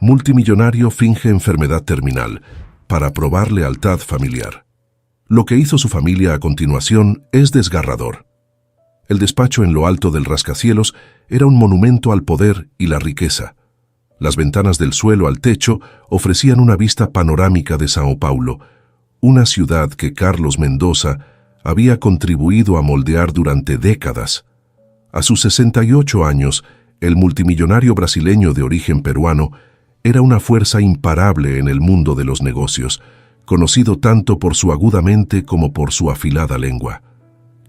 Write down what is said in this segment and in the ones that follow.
multimillonario finge enfermedad terminal para probar lealtad familiar. Lo que hizo su familia a continuación es desgarrador. El despacho en lo alto del rascacielos era un monumento al poder y la riqueza. Las ventanas del suelo al techo ofrecían una vista panorámica de São Paulo, una ciudad que Carlos Mendoza había contribuido a moldear durante décadas. A sus 68 años, el multimillonario brasileño de origen peruano era una fuerza imparable en el mundo de los negocios, conocido tanto por su aguda mente como por su afilada lengua.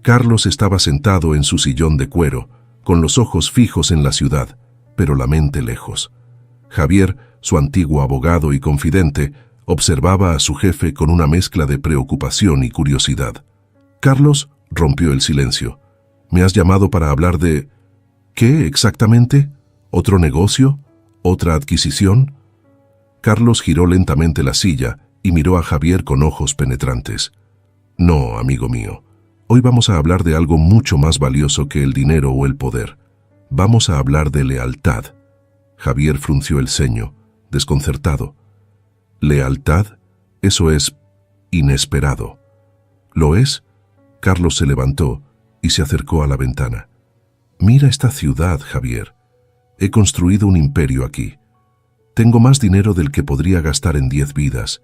Carlos estaba sentado en su sillón de cuero, con los ojos fijos en la ciudad, pero la mente lejos. Javier, su antiguo abogado y confidente, observaba a su jefe con una mezcla de preocupación y curiosidad. Carlos rompió el silencio. «¿Me has llamado para hablar de...?» «¿Qué exactamente? ¿Otro negocio? ¿Otra adquisición?» Carlos giró lentamente la silla y miró a Javier con ojos penetrantes. «No, amigo mío. Hoy vamos a hablar de algo mucho más valioso que el dinero o el poder. Vamos a hablar de lealtad». Javier frunció el ceño, desconcertado. «¿Lealtad? Eso es inesperado». «¿Lo es?» Carlos se levantó y se acercó a la ventana. «Mira esta ciudad, Javier. He construido un imperio aquí. Tengo más dinero del que podría gastar en 10 vidas.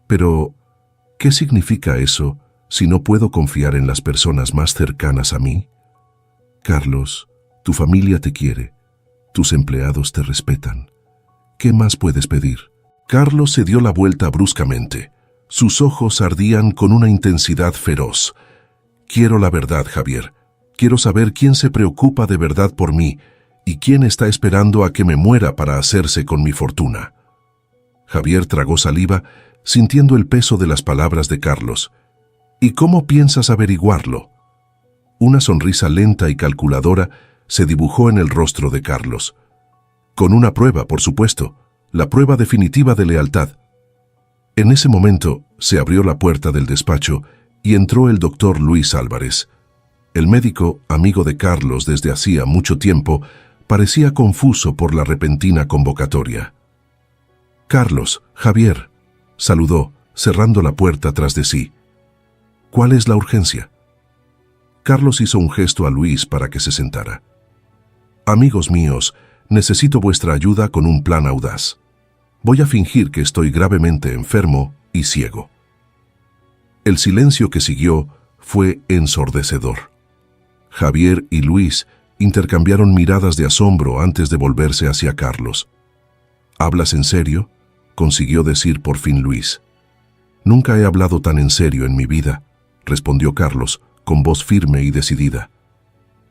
Pero, ¿qué significa eso si no puedo confiar en las personas más cercanas a mí? Carlos, tu familia te quiere. Tus empleados te respetan. ¿Qué más puedes pedir?» Carlos se dio la vuelta bruscamente. Sus ojos ardían con una intensidad feroz. «Quiero la verdad, Javier. Quiero saber quién se preocupa de verdad por mí y quién está esperando a que me muera para hacerse con mi fortuna». Javier tragó saliva, sintiendo el peso de las palabras de Carlos. «¿Y cómo piensas averiguarlo?» Una sonrisa lenta y calculadora se dibujó en el rostro de Carlos. «Con una prueba, por supuesto, la prueba definitiva de lealtad». En ese momento se abrió la puerta del despacho y entró el doctor Luis Álvarez. El médico, amigo de Carlos desde hacía mucho tiempo, parecía confuso por la repentina convocatoria. «Carlos, Javier», saludó, cerrando la puerta tras de sí. «¿Cuál es la urgencia?» Carlos hizo un gesto a Luis para que se sentara. «Amigos míos, necesito vuestra ayuda con un plan audaz. Voy a fingir que estoy gravemente enfermo y ciego». El silencio que siguió fue ensordecedor. Javier y Luis intercambiaron miradas de asombro antes de volverse hacia Carlos. «¿Hablas en serio?», consiguió decir por fin Luis. «Nunca he hablado tan en serio en mi vida», respondió Carlos, con voz firme y decidida.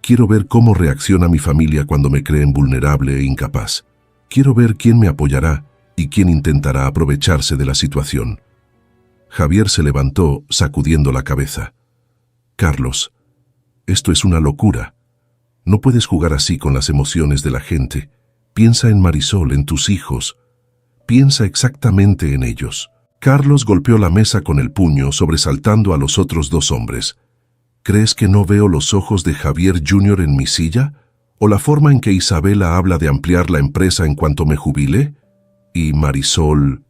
«Quiero ver cómo reacciona mi familia cuando me creen vulnerable e incapaz. Quiero ver quién me apoyará y quién intentará aprovecharse de la situación». Javier se levantó, sacudiendo la cabeza. «Carlos, esto es una locura. No puedes jugar así con las emociones de la gente. Piensa en Marisol, en tus hijos. Piensa exactamente en ellos». Carlos golpeó la mesa con el puño, sobresaltando a los otros dos hombres. «¿Crees que no veo los ojos de Javier Jr. en mi silla? ¿O la forma en que Isabela habla de ampliar la empresa en cuanto me jubile? Y Marisol...»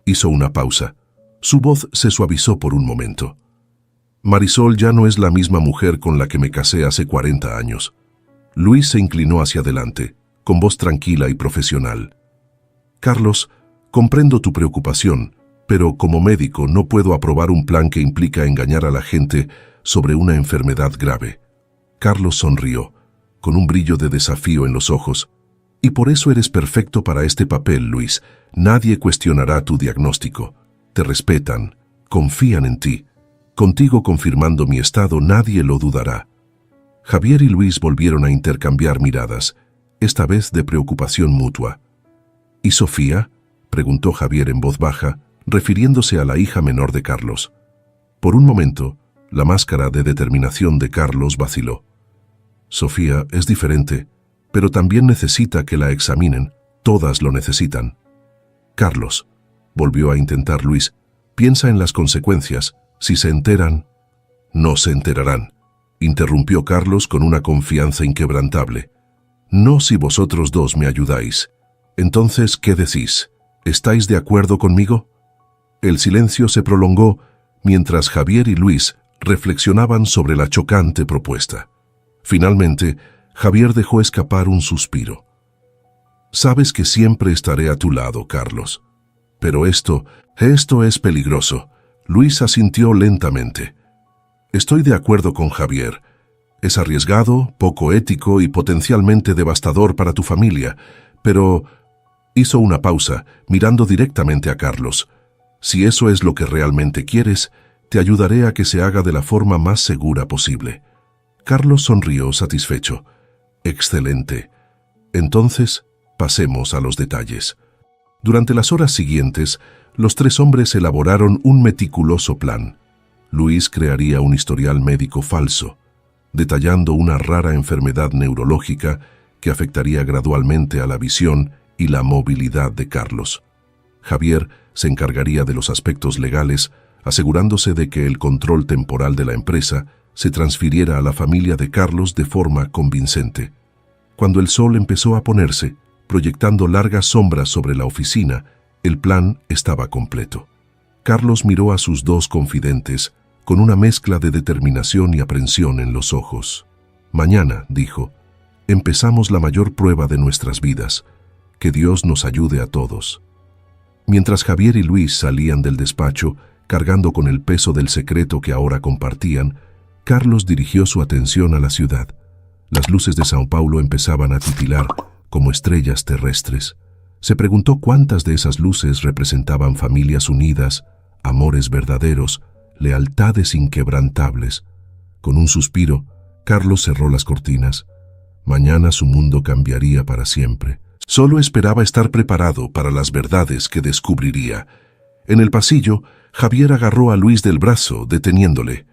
Hizo una pausa. Su voz se suavizó por un momento. «Marisol ya no es la misma mujer con la que me casé hace 40 años». Luis se inclinó hacia adelante, con voz tranquila y profesional. «Carlos, comprendo tu preocupación, pero como médico no puedo aprobar un plan que implica engañar a la gente sobre una enfermedad grave». Carlos sonrió, con un brillo de desafío en los ojos. «Y por eso eres perfecto para este papel, Luis. Nadie cuestionará tu diagnóstico. Te respetan, confían en ti. Contigo confirmando mi estado, nadie lo dudará». Javier y Luis volvieron a intercambiar miradas, esta vez de preocupación mutua. «¿Y Sofía?», preguntó Javier en voz baja, refiriéndose a la hija menor de Carlos. Por un momento, la máscara de determinación de Carlos vaciló. «Sofía es diferente, pero también necesita que la examinen. Todas lo necesitan». «Carlos», volvió a intentar Luis, «piensa en las consecuencias. Si se enteran...». «No se enterarán», interrumpió Carlos con una confianza inquebrantable. «No si vosotros dos me ayudáis. Entonces, ¿qué decís? ¿Estáis de acuerdo conmigo? El silencio se prolongó mientras Javier y Luis reflexionaban sobre la chocante propuesta. Finalmente, Javier dejó escapar un suspiro. Sabes que siempre estaré a tu lado, Carlos. Pero esto es peligroso. Luis asintió lentamente. Estoy de acuerdo con Javier. Es arriesgado, poco ético y potencialmente devastador para tu familia, pero... Hizo una pausa, mirando directamente a Carlos. Si eso es lo que realmente quieres, te ayudaré a que se haga de la forma más segura posible. Carlos sonrió satisfecho. Excelente. Entonces, pasemos a los detalles. Durante las horas siguientes, los tres hombres elaboraron un meticuloso plan. Luis crearía un historial médico falso, detallando una rara enfermedad neurológica que afectaría gradualmente a la visión y la movilidad de Carlos. Javier se encargaría de los aspectos legales, asegurándose de que el control temporal de la empresa se transfiriera a la familia de Carlos de forma convincente. Cuando el sol empezó a ponerse, proyectando largas sombras sobre la oficina, el plan estaba completo. Carlos miró a sus dos confidentes con una mezcla de determinación y aprensión en los ojos. Mañana, dijo, empezamos la mayor prueba de nuestras vidas. Que Dios nos ayude a todos. Mientras Javier y Luis salían del despacho, cargando con el peso del secreto que ahora compartían, Carlos dirigió su atención a la ciudad. Las luces de São Paulo empezaban a titilar como estrellas terrestres. Se preguntó cuántas de esas luces representaban familias unidas, amores verdaderos, lealtades inquebrantables. Con un suspiro, Carlos cerró las cortinas. Mañana su mundo cambiaría para siempre. Solo esperaba estar preparado para las verdades que descubriría. En el pasillo, Javier agarró a Luis del brazo, deteniéndole.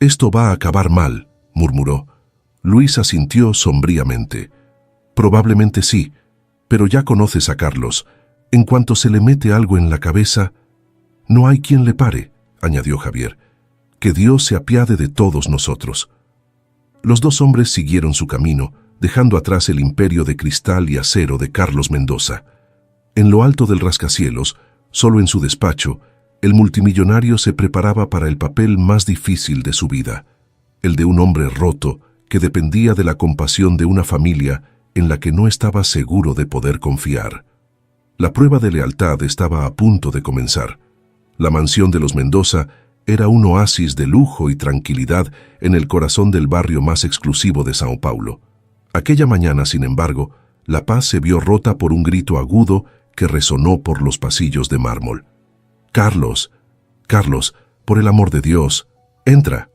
«Esto va a acabar mal», murmuró. Luis asintió sombríamente. «Probablemente sí, pero ya conoces a Carlos. En cuanto se le mete algo en la cabeza, no hay quien le pare», añadió Javier. «Que Dios se apiade de todos nosotros». Los dos hombres siguieron su camino, dejando atrás el imperio de cristal y acero de Carlos Mendoza. En lo alto del rascacielos, solo en su despacho, el multimillonario se preparaba para el papel más difícil de su vida, el de un hombre roto que dependía de la compasión de una familia en la que no estaba seguro de poder confiar. La prueba de lealtad estaba a punto de comenzar. La mansión de los Mendoza era un oasis de lujo y tranquilidad en el corazón del barrio más exclusivo de São Paulo. Aquella mañana, sin embargo, la paz se vio rota por un grito agudo que resonó por los pasillos de mármol. «Carlos, Carlos, por el amor de Dios, entra».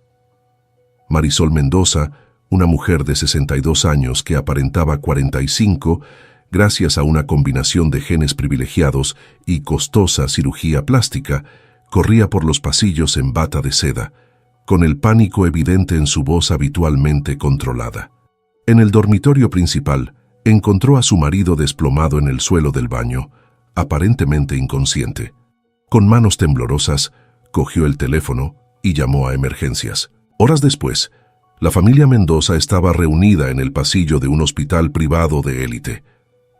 Marisol Mendoza, una mujer de 62 años que aparentaba 45, gracias a una combinación de genes privilegiados y costosa cirugía plástica, corría por los pasillos en bata de seda, con el pánico evidente en su voz habitualmente controlada. En el dormitorio principal, encontró a su marido desplomado en el suelo del baño, aparentemente inconsciente. Con manos temblorosas, cogió el teléfono y llamó a emergencias. Horas después, la familia Mendoza estaba reunida en el pasillo de un hospital privado de élite.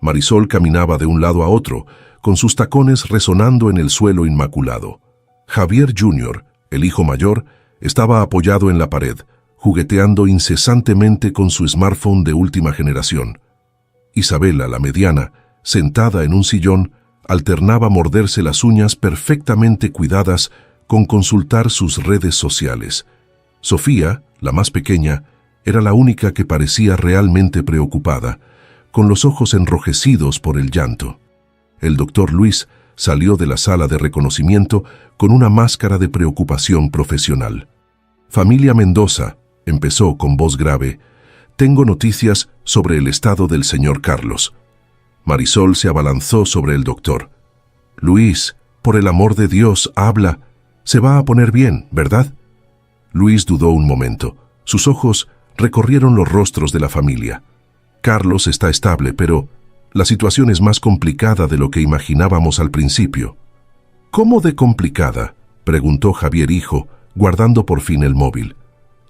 Marisol caminaba de un lado a otro, con sus tacones resonando en el suelo inmaculado. Javier Jr., el hijo mayor, estaba apoyado en la pared, jugueteando incesantemente con su smartphone de última generación. Isabela, la mediana, sentada en un sillón, alternaba morderse las uñas perfectamente cuidadas con consultar sus redes sociales. Sofía, la más pequeña, era la única que parecía realmente preocupada, con los ojos enrojecidos por el llanto. El doctor Luis salió de la sala de reconocimiento con una máscara de preocupación profesional. «Familia Mendoza», empezó con voz grave, «tengo noticias sobre el estado del señor Carlos». Marisol se abalanzó sobre el doctor. «Luis, por el amor de Dios, habla. Se va a poner bien, ¿verdad?» Luis dudó un momento. Sus ojos recorrieron los rostros de la familia. «Carlos está estable, pero la situación es más complicada de lo que imaginábamos al principio». «¿Cómo de complicada?», preguntó Javier hijo, guardando por fin el móvil.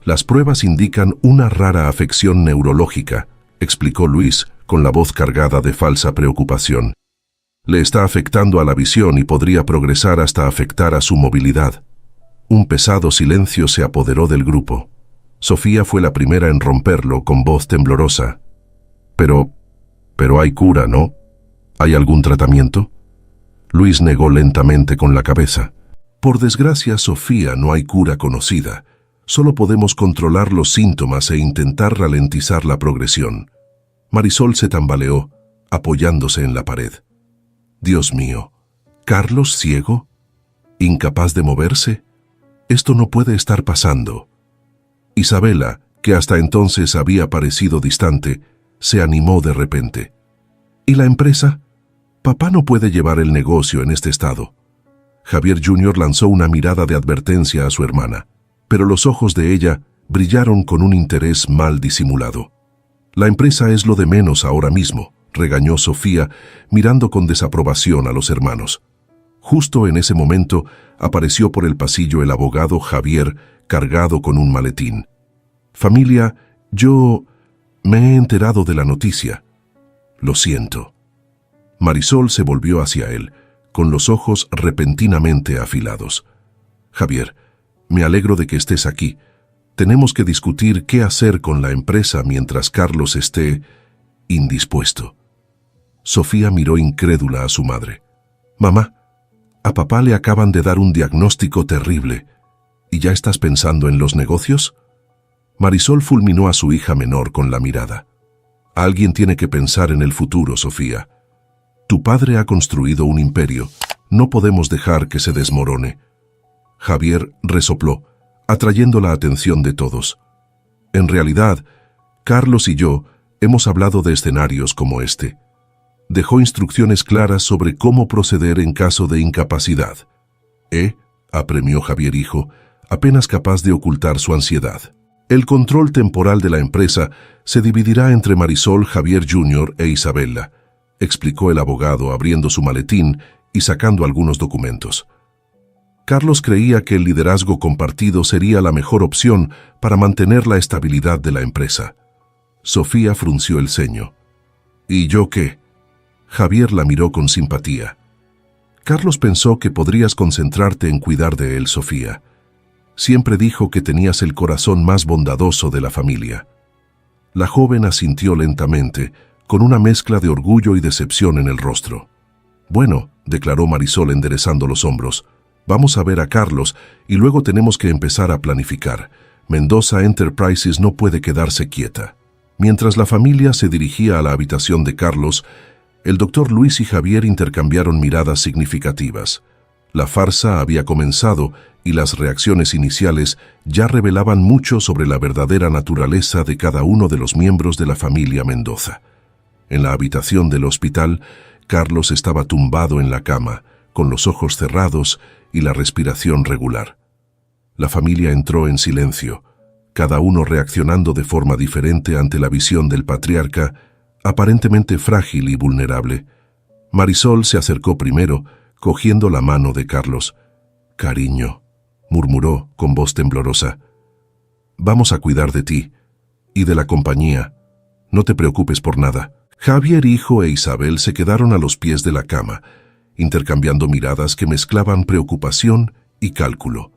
«Las pruebas indican una rara afección neurológica», explicó Luis con la voz cargada de falsa preocupación. Le está afectando a la visión y podría progresar hasta afectar a su movilidad. Un pesado silencio se apoderó del grupo. Sofía fue la primera en romperlo con voz temblorosa. Pero hay cura, ¿no? ¿Hay algún tratamiento? Luis negó lentamente con la cabeza. Por desgracia, Sofía, no hay cura conocida. Solo podemos controlar los síntomas e intentar ralentizar la progresión. Marisol se tambaleó, apoyándose en la pared. Dios mío, ¿Carlos ciego? ¿Incapaz de moverse? Esto no puede estar pasando. Isabela, que hasta entonces había parecido distante, se animó de repente. ¿Y la empresa? Papá no puede llevar el negocio en este estado. Javier Jr. lanzó una mirada de advertencia a su hermana, pero los ojos de ella brillaron con un interés mal disimulado. La empresa es lo de menos ahora mismo, regañó Sofía, mirando con desaprobación a los hermanos. Justo en ese momento apareció por el pasillo el abogado Javier, cargado con un maletín. Familia, yo me he enterado de la noticia. Lo siento. Marisol se volvió hacia él, con los ojos repentinamente afilados. Javier, me alegro de que estés aquí. Tenemos que discutir qué hacer con la empresa mientras Carlos esté indispuesto. Sofía miró incrédula a su madre. Mamá, a papá le acaban de dar un diagnóstico terrible. ¿Y ya estás pensando en los negocios? Marisol fulminó a su hija menor con la mirada. Alguien tiene que pensar en el futuro, Sofía. Tu padre ha construido un imperio. No podemos dejar que se desmorone. Javier resopló, atrayendo la atención de todos. En realidad, Carlos y yo hemos hablado de escenarios como este. Dejó instrucciones claras sobre cómo proceder en caso de incapacidad. Apremió Javier hijo, apenas capaz de ocultar su ansiedad. El control temporal de la empresa se dividirá entre Marisol, Javier Jr. e Isabela, explicó el abogado abriendo su maletín y sacando algunos documentos. Carlos creía que el liderazgo compartido sería la mejor opción para mantener la estabilidad de la empresa. Sofía frunció el ceño. ¿Y yo qué? Javier la miró con simpatía. Carlos pensó que podrías concentrarte en cuidar de él, Sofía. Siempre dijo que tenías el corazón más bondadoso de la familia. La joven asintió lentamente, con una mezcla de orgullo y decepción en el rostro. Bueno, declaró Marisol enderezando los hombros, vamos a ver a Carlos y luego tenemos que empezar a planificar. Mendoza Enterprises no puede quedarse quieta. Mientras la familia se dirigía a la habitación de Carlos, el doctor Luis y Javier intercambiaron miradas significativas. La farsa había comenzado y las reacciones iniciales ya revelaban mucho sobre la verdadera naturaleza de cada uno de los miembros de la familia Mendoza. En la habitación del hospital, Carlos estaba tumbado en la cama, con los ojos cerrados y la respiración regular. La familia entró en silencio, cada uno reaccionando de forma diferente ante la visión del patriarca, aparentemente frágil y vulnerable. Marisol se acercó primero, cogiendo la mano de Carlos. «Cariño», murmuró con voz temblorosa, «vamos a cuidar de ti y de la compañía. No te preocupes por nada». Javier hijo e Isabel se quedaron a los pies de la cama, intercambiando miradas que mezclaban preocupación y cálculo.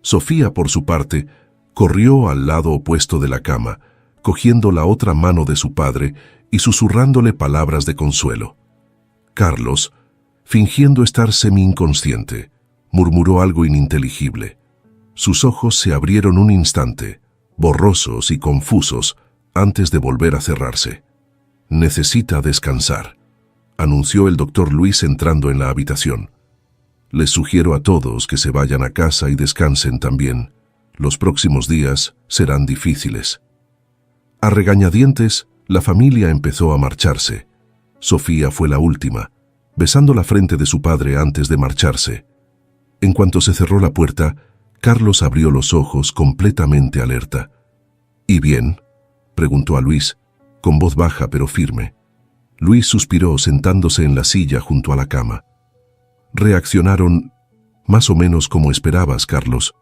Sofía, por su parte, corrió al lado opuesto de la cama, cogiendo la otra mano de su padre y susurrándole palabras de consuelo. Carlos, fingiendo estar semi-inconsciente, murmuró algo ininteligible. Sus ojos se abrieron un instante, borrosos y confusos, antes de volver a cerrarse. «Necesita descansar», anunció el doctor Luis entrando en la habitación. «Les sugiero a todos que se vayan a casa y descansen también. Los próximos días serán difíciles». A regañadientes, la familia empezó a marcharse. Sofía fue la última, besando la frente de su padre antes de marcharse. En cuanto se cerró la puerta, Carlos abrió los ojos completamente alerta. «¿Y bien?», preguntó a Luis, con voz baja pero firme. Luis suspiró sentándose en la silla junto a la cama. «Reaccionaron más o menos como esperabas, Carlos.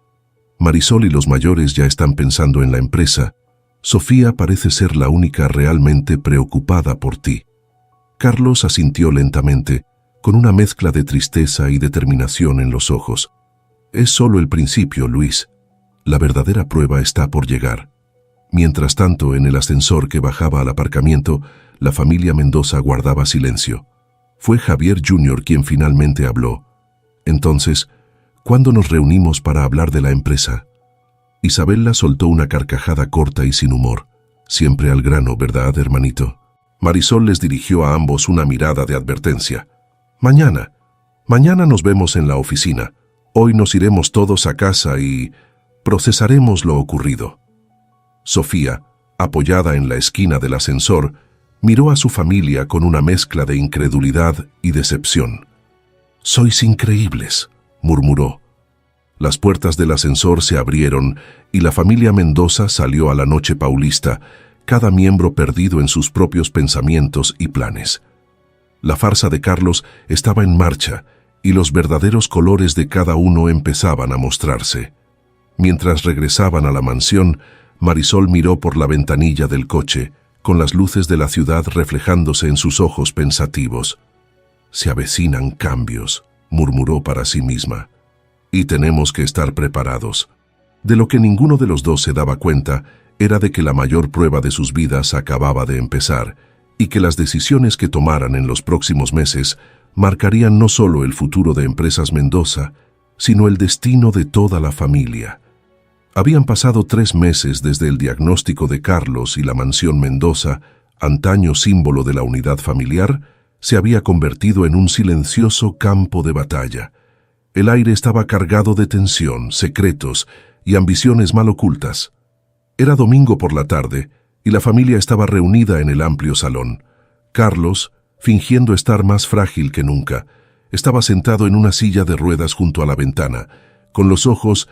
Marisol y los mayores ya están pensando en la empresa. Sofía parece ser la única realmente preocupada por ti». Carlos asintió lentamente, con una mezcla de tristeza y determinación en los ojos. Es solo el principio, Luis. La verdadera prueba está por llegar. Mientras tanto, en el ascensor que bajaba al aparcamiento, la familia Mendoza guardaba silencio. Fue Javier Jr. quien finalmente habló. Entonces, ¿cuándo nos reunimos para hablar de la empresa? Isabela soltó una carcajada corta y sin humor. Siempre al grano, ¿verdad, hermanito? Marisol les dirigió a ambos una mirada de advertencia. Mañana nos vemos en la oficina. Hoy nos iremos todos a casa y procesaremos lo ocurrido. Sofía, apoyada en la esquina del ascensor, miró a su familia con una mezcla de incredulidad y decepción. «Sois increíbles», murmuró. Las puertas del ascensor se abrieron y la familia Mendoza salió a la noche paulista, cada miembro perdido en sus propios pensamientos y planes. La farsa de Carlos estaba en marcha y los verdaderos colores de cada uno empezaban a mostrarse. Mientras regresaban a la mansión, Marisol miró por la ventanilla del coche, con las luces de la ciudad reflejándose en sus ojos pensativos. «Se avecinan cambios», murmuró para sí misma. «Y tenemos que estar preparados». De lo que ninguno de los dos se daba cuenta era de que la mayor prueba de sus vidas acababa de empezar y que las decisiones que tomaran en los próximos meses marcarían no solo el futuro de Empresas Mendoza, sino el destino de toda la familia. Habían pasado 3 meses desde el diagnóstico de Carlos y la mansión Mendoza, antaño símbolo de la unidad familiar, se había convertido en un silencioso campo de batalla. El aire estaba cargado de tensión, secretos y ambiciones mal ocultas. Era domingo por la tarde y la familia estaba reunida en el amplio salón. Carlos, fingiendo estar más frágil que nunca, estaba sentado en una silla de ruedas junto a la ventana, con los ojos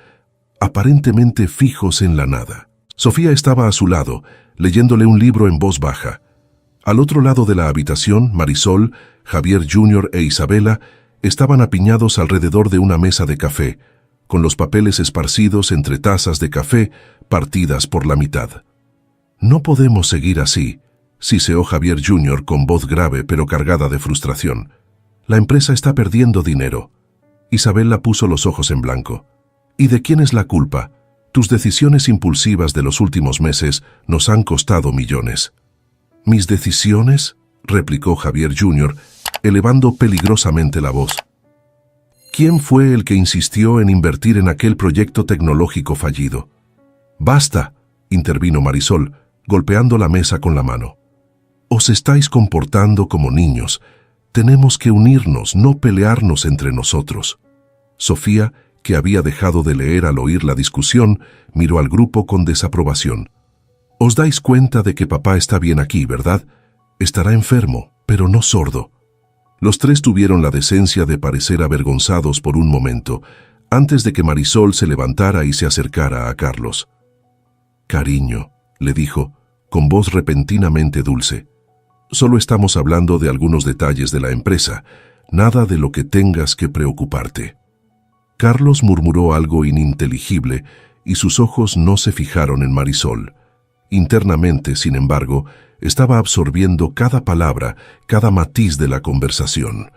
aparentemente fijos en la nada. Sofía estaba a su lado, leyéndole un libro en voz baja. Al otro lado de la habitación, Marisol, Javier Jr. e Isabela estaban apiñados alrededor de una mesa de café, con los papeles esparcidos entre tazas de café partidas por la mitad. «No podemos seguir así», siseó Javier Jr. con voz grave pero cargada de frustración. «La empresa está perdiendo dinero». Isabela puso los ojos en blanco. «¿Y de quién es la culpa? Tus decisiones impulsivas de los últimos meses nos han costado millones». «¿Mis decisiones?», replicó Javier Jr., elevando peligrosamente la voz. «¿Quién fue el que insistió en invertir en aquel proyecto tecnológico fallido?» «Basta», intervino Marisol, golpeando la mesa con la mano. «Os estáis comportando como niños. Tenemos que unirnos, no pelearnos entre nosotros». Sofía, que había dejado de leer al oír la discusión, miró al grupo con desaprobación. «Os dais cuenta de que papá está bien aquí, ¿verdad? Estará enfermo, pero no sordo». Los tres tuvieron la decencia de parecer avergonzados por un momento, antes de que Marisol se levantara y se acercara a Carlos. «Cariño», le dijo, con voz repentinamente dulce, «solo estamos hablando de algunos detalles de la empresa, nada de lo que tengas que preocuparte». Carlos murmuró algo ininteligible y sus ojos no se fijaron en Marisol. Internamente, sin embargo, estaba absorbiendo cada palabra, cada matiz de la conversación.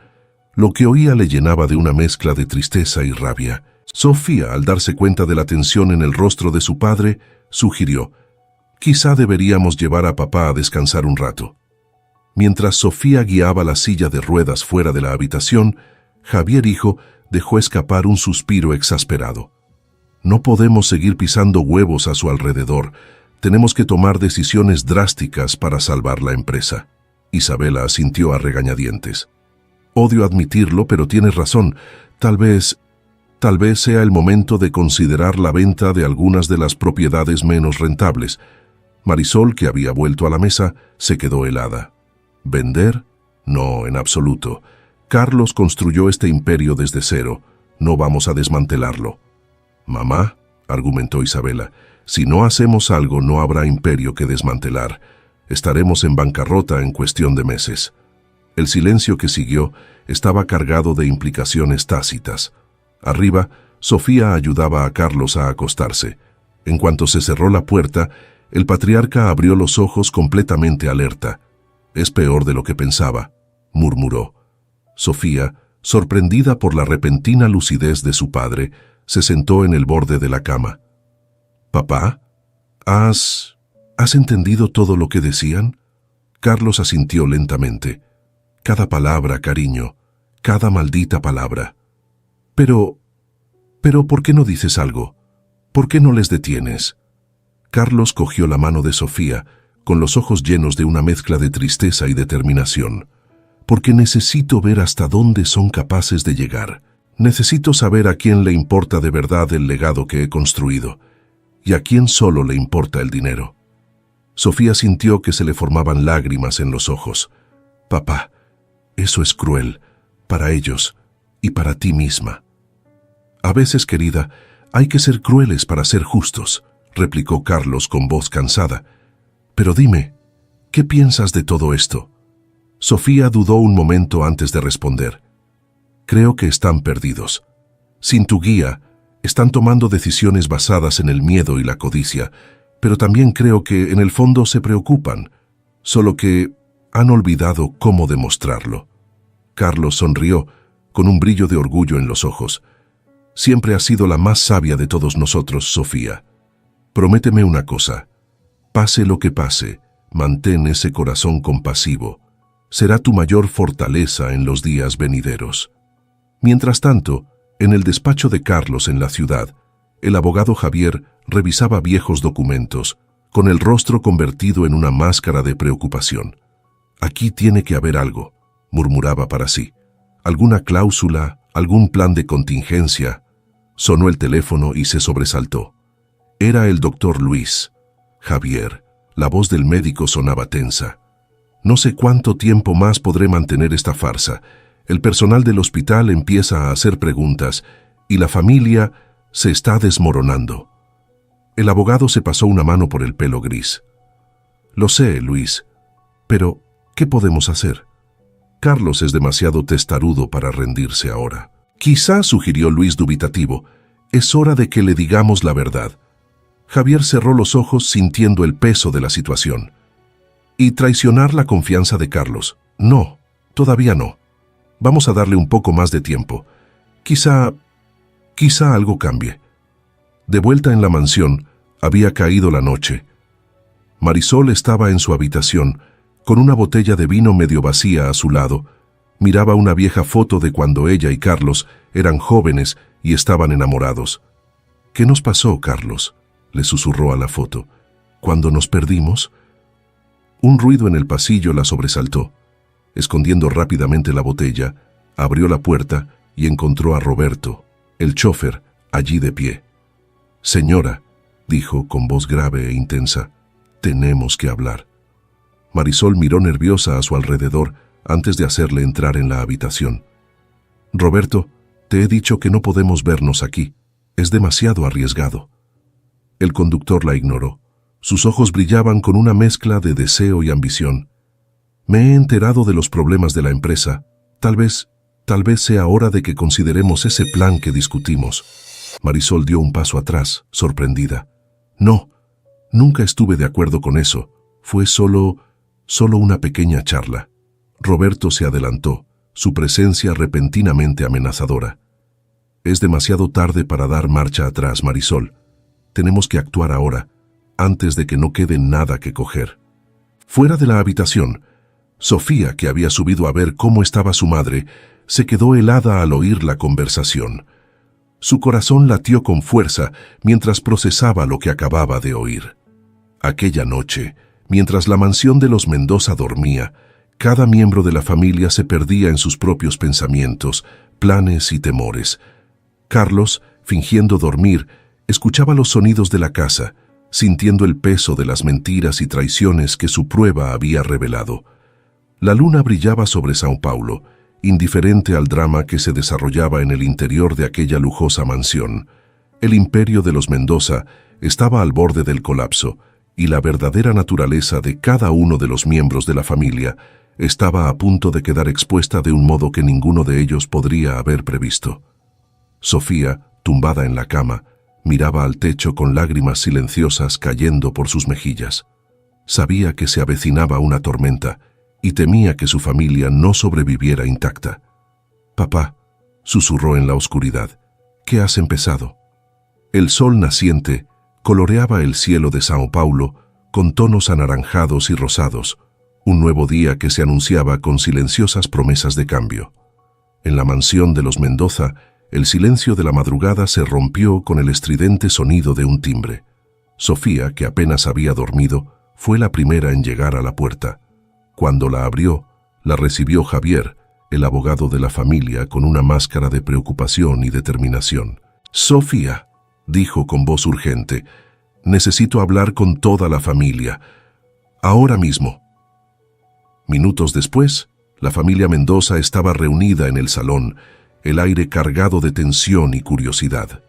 Lo que oía le llenaba de una mezcla de tristeza y rabia. Sofía, al darse cuenta de la tensión en el rostro de su padre, sugirió: «Quizá deberíamos llevar a papá a descansar un rato». Mientras Sofía guiaba la silla de ruedas fuera de la habitación, Javier hijo dejó escapar un suspiro exasperado. «No podemos seguir pisando huevos a su alrededor. Tenemos que tomar decisiones drásticas para salvar la empresa». Isabela asintió a regañadientes. «Odio admitirlo, pero tienes razón. Tal vez sea el momento de considerar la venta de algunas de las propiedades menos rentables». Marisol, que había vuelto a la mesa, se quedó helada. «¿Vender? No, en absoluto. Carlos construyó este imperio desde cero. No vamos a desmantelarlo». «Mamá», argumentó Isabela, «si no hacemos algo no habrá imperio que desmantelar. Estaremos en bancarrota en cuestión de meses». El silencio que siguió estaba cargado de implicaciones tácitas. Arriba, Sofía ayudaba a Carlos a acostarse. En cuanto se cerró la puerta, el patriarca abrió los ojos completamente alerta. «Es peor de lo que pensaba», murmuró. Sofía, sorprendida por la repentina lucidez de su padre, se sentó en el borde de la cama. «Papá, ¿has entendido todo lo que decían?» Carlos asintió lentamente. «Cada palabra, cariño, cada maldita palabra. Pero, ¿por qué no dices algo? ¿Por qué no les detienes?» Carlos cogió la mano de Sofía, con los ojos llenos de una mezcla de tristeza y determinación. «Porque necesito ver hasta dónde son capaces de llegar. Necesito saber a quién le importa de verdad el legado que he construido, y a quién solo le importa el dinero». Sofía sintió que se le formaban lágrimas en los ojos. «Papá, eso es cruel, para ellos y para ti misma». «A veces, querida, hay que ser crueles para ser justos», replicó Carlos con voz cansada. «Pero dime, ¿qué piensas de todo esto?» Sofía dudó un momento antes de responder. «Creo que están perdidos. Sin tu guía, están tomando decisiones basadas en el miedo y la codicia, pero también creo que en el fondo se preocupan, solo que han olvidado cómo demostrarlo». Carlos sonrió, con un brillo de orgullo en los ojos. «Siempre has sido la más sabia de todos nosotros, Sofía. Prométeme una cosa. Pase lo que pase, mantén ese corazón compasivo. Será tu mayor fortaleza en los días venideros». Mientras tanto, en el despacho de Carlos en la ciudad, el abogado Javier revisaba viejos documentos, con el rostro convertido en una máscara de preocupación. «Aquí tiene que haber algo», murmuraba para sí. «Alguna cláusula, algún plan de contingencia». Sonó el teléfono y se sobresaltó. Era el doctor Luis. «Javier», la voz del médico sonaba tensa. «No sé cuánto tiempo más podré mantener esta farsa. El personal del hospital empieza a hacer preguntas y la familia se está desmoronando». El abogado se pasó una mano por el pelo gris. «Lo sé, Luis, pero ¿qué podemos hacer? Carlos es demasiado testarudo para rendirse ahora». «Quizá», sugirió Luis dubitativo, «es hora de que le digamos la verdad». Javier cerró los ojos sintiendo el peso de la situación. «¿Y traicionar la confianza de Carlos? No, todavía no. Vamos a darle un poco más de tiempo. Quizá algo cambie». De vuelta en la mansión, había caído la noche. Marisol estaba en su habitación, con una botella de vino medio vacía a su lado. Miraba una vieja foto de cuando ella y Carlos eran jóvenes y estaban enamorados. «¿Qué nos pasó, Carlos?», le susurró a la foto. «¿Cuándo nos perdimos?». Un ruido en el pasillo la sobresaltó. Escondiendo rápidamente la botella, abrió la puerta y encontró a Roberto, el chofer, allí de pie. «Señora», dijo con voz grave e intensa, «tenemos que hablar». Marisol miró nerviosa a su alrededor antes de hacerle entrar en la habitación. «Roberto, te he dicho que no podemos vernos aquí. Es demasiado arriesgado». El conductor la ignoró. Sus ojos brillaban con una mezcla de deseo y ambición. «Me he enterado de los problemas de la empresa. Tal vez sea hora de que consideremos ese plan que discutimos». Marisol dio un paso atrás, sorprendida. «No, nunca estuve de acuerdo con eso. Fue solo una pequeña charla». Roberto se adelantó, su presencia repentinamente amenazadora. «Es demasiado tarde para dar marcha atrás, Marisol. Tenemos que actuar ahora, antes de que no quede nada que coger». Fuera de la habitación, Sofía, que había subido a ver cómo estaba su madre, se quedó helada al oír la conversación. Su corazón latió con fuerza mientras procesaba lo que acababa de oír. Aquella noche, mientras la mansión de los Mendoza dormía, cada miembro de la familia se perdía en sus propios pensamientos, planes y temores. Carlos, fingiendo dormir, escuchaba los sonidos de la casa, sintiendo el peso de las mentiras y traiciones que su prueba había revelado. La luna brillaba sobre São Paulo, indiferente al drama que se desarrollaba en el interior de aquella lujosa mansión. El imperio de los Mendoza estaba al borde del colapso, y la verdadera naturaleza de cada uno de los miembros de la familia estaba a punto de quedar expuesta de un modo que ninguno de ellos podría haber previsto. Sofía, tumbada en la cama, miraba al techo con lágrimas silenciosas cayendo por sus mejillas. Sabía que se avecinaba una tormenta y temía que su familia no sobreviviera intacta. Papá, susurró en la oscuridad, ¿qué has empezado? El sol naciente coloreaba el cielo de Sao Paulo con tonos anaranjados y rosados, un nuevo día que se anunciaba con silenciosas promesas de cambio. En la mansión de los Mendoza, el silencio de la madrugada se rompió con el estridente sonido de un timbre. Sofía, que apenas había dormido, fue la primera en llegar a la puerta. Cuando la abrió, la recibió Javier, el abogado de la familia, con una máscara de preocupación y determinación. «Sofía», dijo con voz urgente, «necesito hablar con toda la familia. Ahora mismo». Minutos después, la familia Mendoza estaba reunida en el salón, el aire cargado de tensión y curiosidad.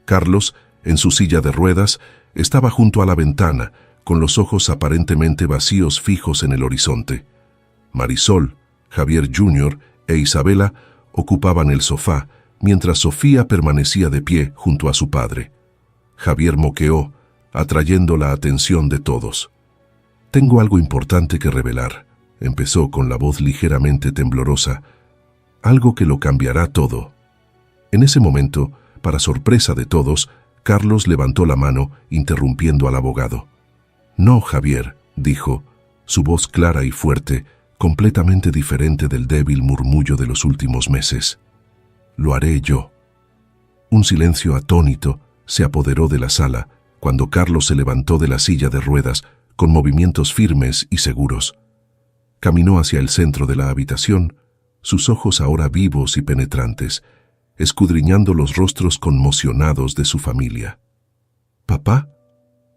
Carlos, en su silla de ruedas, estaba junto a la ventana, con los ojos aparentemente vacíos fijos en el horizonte. Marisol, Javier Jr. e Isabela ocupaban el sofá, mientras Sofía permanecía de pie junto a su padre. Javier moqueó, atrayendo la atención de todos. «Tengo algo importante que revelar», empezó con la voz ligeramente temblorosa, «algo que lo cambiará todo». En ese momento, para sorpresa de todos, Carlos levantó la mano, interrumpiendo al abogado. «No, Javier», dijo, su voz clara y fuerte, completamente diferente del débil murmullo de los últimos meses. «Lo haré yo». Un silencio atónito se apoderó de la sala cuando Carlos se levantó de la silla de ruedas con movimientos firmes y seguros. Caminó hacia el centro de la habitación, sus ojos ahora vivos y penetrantes, escudriñando los rostros conmocionados de su familia. «¿Papá?»,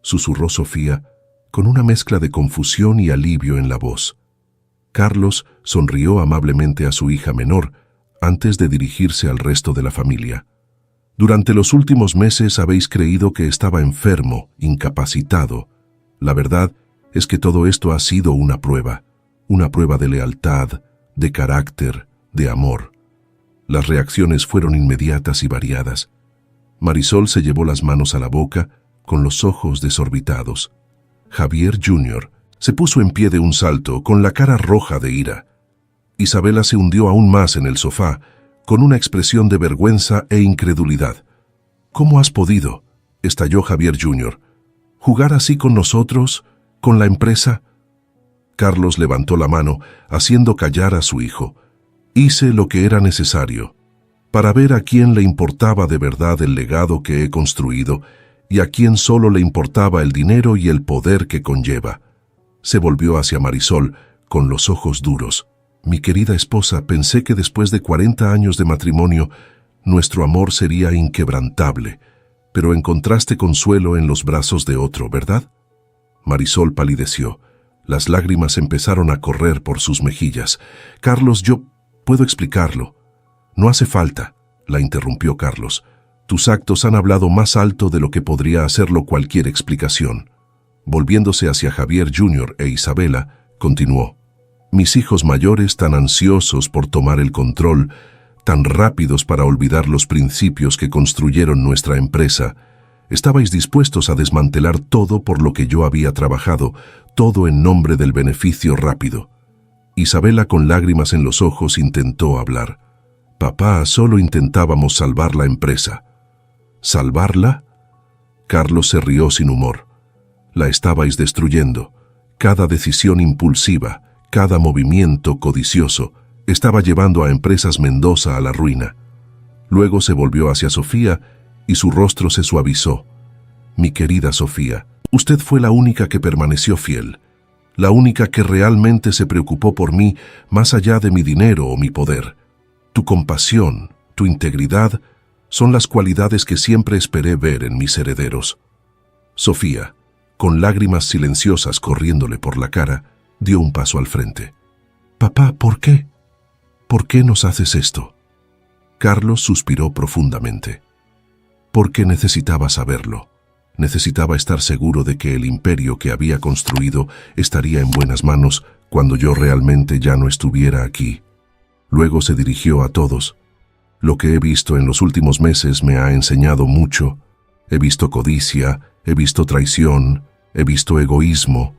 susurró Sofía, con una mezcla de confusión y alivio en la voz. Carlos sonrió amablemente a su hija menor antes de dirigirse al resto de la familia. «Durante los últimos meses habéis creído que estaba enfermo, incapacitado. La verdad es que todo esto ha sido una prueba de lealtad, de carácter, de amor». Las reacciones fueron inmediatas y variadas. Marisol se llevó las manos a la boca, con los ojos desorbitados. Javier Jr. se puso en pie de un salto, con la cara roja de ira. Isabela se hundió aún más en el sofá, con una expresión de vergüenza e incredulidad. «¿Cómo has podido?», estalló Javier Jr. «¿Jugar así con nosotros? ¿Con la empresa?». Carlos levantó la mano, haciendo callar a su hijo. «Hice lo que era necesario, para ver a quién le importaba de verdad el legado que he construido y a quién solo le importaba el dinero y el poder que conlleva». Se volvió hacia Marisol, con los ojos duros. «Mi querida esposa, pensé que después de 40 años de matrimonio, nuestro amor sería inquebrantable, pero encontraste consuelo en los brazos de otro, ¿verdad?». Marisol palideció. Las lágrimas empezaron a correr por sus mejillas. «Carlos, yo puedo explicarlo». «No hace falta», la interrumpió Carlos. «Tus actos han hablado más alto de lo que podría hacerlo cualquier explicación». Volviéndose hacia Javier Jr. e Isabela, continuó. «Mis hijos mayores, tan ansiosos por tomar el control, tan rápidos para olvidar los principios que construyeron nuestra empresa, estabais dispuestos a desmantelar todo por lo que yo había trabajado, todo en nombre del beneficio rápido». Isabela, con lágrimas en los ojos, intentó hablar. «Papá, solo intentábamos salvar la empresa». «¿Salvarla?». Carlos se rió sin humor. «La estabais destruyendo. Cada decisión impulsiva, cada movimiento codicioso, estaba llevando a Empresas Mendoza a la ruina». Luego se volvió hacia Sofía y su rostro se suavizó. «Mi querida Sofía, usted fue la única que permaneció fiel, la única que realmente se preocupó por mí más allá de mi dinero o mi poder. Tu compasión, tu integridad, son las cualidades que siempre esperé ver en mis herederos». Sofía, con lágrimas silenciosas corriéndole por la cara, dio un paso al frente. «Papá, ¿por qué? ¿Por qué nos haces esto?». Carlos suspiró profundamente. «Porque necesitaba saberlo. Necesitaba estar seguro de que el imperio que había construido estaría en buenas manos cuando yo realmente ya no estuviera aquí». Luego se dirigió a todos. «Lo que he visto en los últimos meses me ha enseñado mucho. He visto codicia, he visto traición, he visto egoísmo,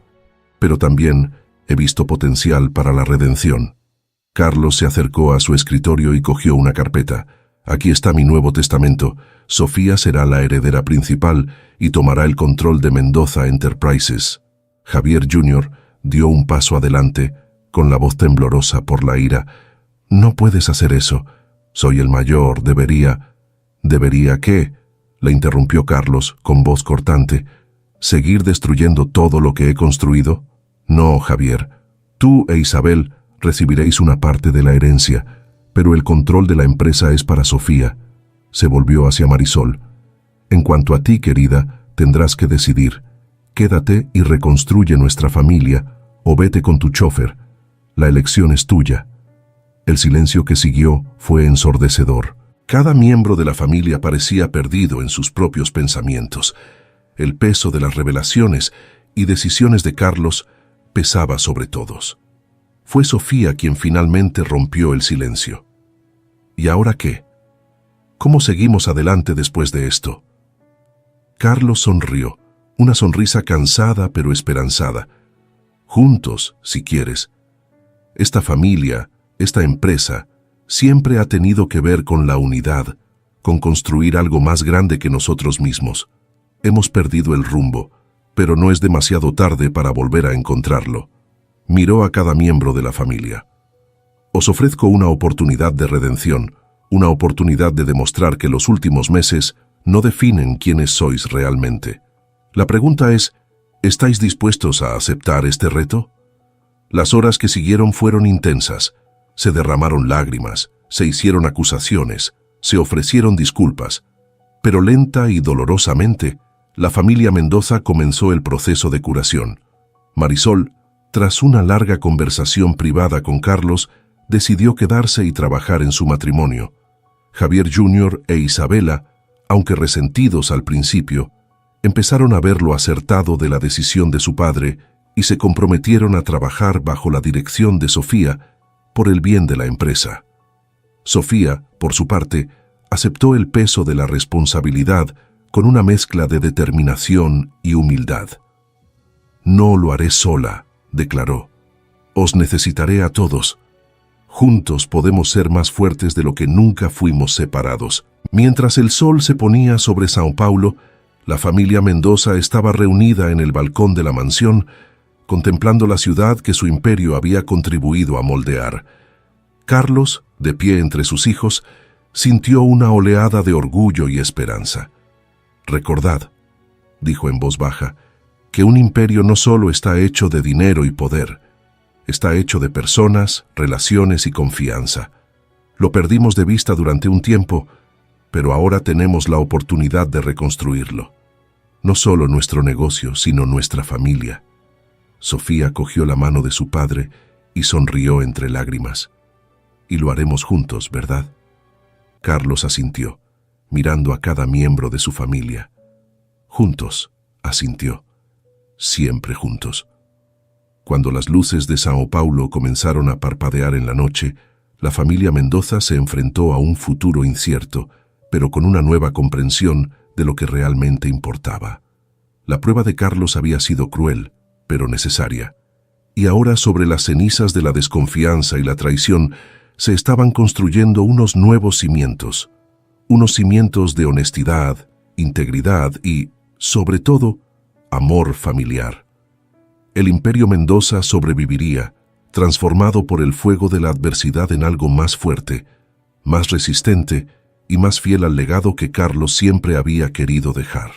pero también he visto potencial para la redención. Carlos se acercó a su escritorio y cogió una carpeta. Aquí está mi Nuevo Testamento. Sofía será la heredera principal y tomará el control de Mendoza Enterprises. Javier Jr. dio un paso adelante, con la voz temblorosa por la ira. No puedes hacer eso. Soy el mayor, debería... ¿Debería qué? Le interrumpió Carlos, con voz cortante. ¿Seguir destruyendo todo lo que he construido? No, Javier. Tú e Isabel recibiréis una parte de la herencia, pero el control de la empresa es para Sofía. Se volvió hacia Marisol. En cuanto a ti, querida, tendrás que decidir. Quédate y reconstruye nuestra familia, o vete con tu chofer. La elección es tuya. El silencio que siguió fue ensordecedor. Cada miembro de la familia parecía perdido en sus propios pensamientos. El peso de las revelaciones y decisiones de Carlos pesaba sobre todos. Fue Sofía quien finalmente rompió el silencio. ¿Y ahora qué? ¿Cómo seguimos adelante después de esto? Carlos sonrió, una sonrisa cansada pero esperanzada. Juntos, si quieres. Esta familia, esta empresa, siempre ha tenido que ver con la unidad, con construir algo más grande que nosotros mismos. Hemos perdido el rumbo, pero no es demasiado tarde para volver a encontrarlo. Miró a cada miembro de la familia. Os ofrezco una oportunidad de redención, una oportunidad de demostrar que los últimos meses no definen quiénes sois realmente. La pregunta es, ¿estáis dispuestos a aceptar este reto? Las horas que siguieron fueron intensas. Se derramaron lágrimas, se hicieron acusaciones, se ofrecieron disculpas. Pero lenta y dolorosamente, la familia Mendoza comenzó el proceso de curación. Marisol, tras una larga conversación privada con Carlos, decidió quedarse y trabajar en su matrimonio. Javier Jr. e Isabela, aunque resentidos al principio, empezaron a ver lo acertado de la decisión de su padre y se comprometieron a trabajar bajo la dirección de Sofía por el bien de la empresa. Sofía, por su parte, aceptó el peso de la responsabilidad con una mezcla de determinación y humildad. «No lo haré sola», declaró. «Os necesitaré a todos. Juntos podemos ser más fuertes de lo que nunca fuimos separados». Mientras el sol se ponía sobre São Paulo, la familia Mendoza estaba reunida en el balcón de la mansión, contemplando la ciudad que su imperio había contribuido a moldear. Carlos, de pie entre sus hijos, sintió una oleada de orgullo y esperanza. «Recordad», dijo en voz baja, «que un imperio no solo está hecho de dinero y poder, está hecho de personas, relaciones y confianza. Lo perdimos de vista durante un tiempo, pero ahora tenemos la oportunidad de reconstruirlo. No solo nuestro negocio, sino nuestra familia». Sofía cogió la mano de su padre y sonrió entre lágrimas. «Y lo haremos juntos, ¿verdad?». Carlos asintió, mirando a cada miembro de su familia. «Juntos», asintió. «Siempre juntos». Cuando las luces de São Paulo comenzaron a parpadear en la noche, la familia Mendoza se enfrentó a un futuro incierto, pero con una nueva comprensión de lo que realmente importaba. La prueba de Carlos había sido cruel, pero necesaria. Y ahora, sobre las cenizas de la desconfianza y la traición, se estaban construyendo unos nuevos cimientos. Unos cimientos de honestidad, integridad y, sobre todo, amor familiar. El imperio Mendoza sobreviviría, transformado por el fuego de la adversidad en algo más fuerte, más resistente y más fiel al legado que Carlos siempre había querido dejar.